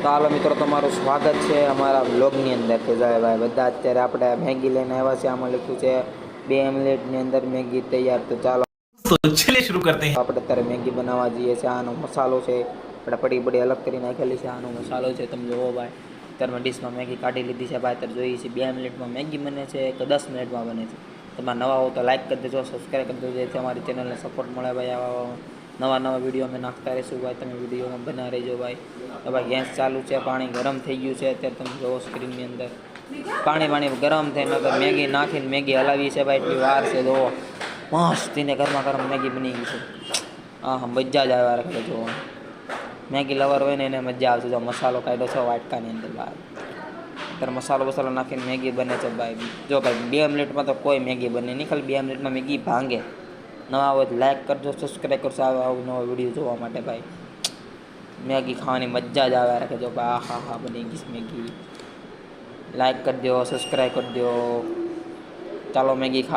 તો હાલો મિત્રો, તમારું સ્વાગત છે અમારા બ્લોગની અંદર. કે જાય ભાઈ બધા અત્યારે આપણે મેગી લઈને આવ્યા છે. આમાં લખ્યું છે 2 મિનિટની અંદર મેગી તૈયાર. તો ચાલો तो चलिए शुरू करते हैं। આપણે અત્યારે મેગી બનાવવા જઈએ છીએ. આનો મસાલો છે આપણે પડી અલગ કરી નાખેલી છે. આનો મસાલો છે તમે જોવો ભાઈ. અત્યારે મેં ડીશમાં મેગી કાઢી લીધી છે ભાઈ. અત્યારે જોઈએ છીએ 2 મિનિટમાં મેગી બને છે કે 10 મિનિટમાં બને છે. તમારે નવા હો તો લાઈક કરી દેજો, સબસ્ક્રાઈબ કરી દેજો, જેથી અમારી ચેનલને સપોર્ટ મળે ભાઈ. આવા નવા વિડીયો અમે નાખતા રહીશું ભાઈ. તમે વિડીયોમાં બના રહેજો ભાઈ. તો ભાઈ ગેસ ચાલુ છે, પાણી ગરમ થઈ ગયું છે. અત્યારે તમે જોવો સ્ક્રીનની અંદર પાણી ગરમ થઈને તો મેગી નાખીને મેગી હલાવી છે ભાઈ. એટલી વાર છે જોવો. મસ્તીને ગરમા ગરમ મેગી બની ગઈ છે. હા મજા જ આવ્યા રાખે જો. મેગી લવર હોય ને એને મજા આવશે. જો મસાલો કાઢ્યો છે વાટકાની અંદર ભાઈ. અત્યારે મસાલો નાખીને મેગી બને છે ભાઈ. જો ભાઈ 2 મિનિટમાં તો કોઈ મેગી બને નહીં, ખાલી 2 મિનિટમાં મેગી ભાંગે. નવા હોય તો લાઈક કરજો, સબસ્ક્રાઈબ કરજો આવો નવો વિડીયો જોવા માટે ભાઈ. મેગી ખાવાની મજા જ આવે રાખે જો ભાઈ. હા બની ગઈ મેગી. લાઈક કરી દો, સબસ્ક્રાઈબ કરી દો. ચાલો મેગી ખાવા.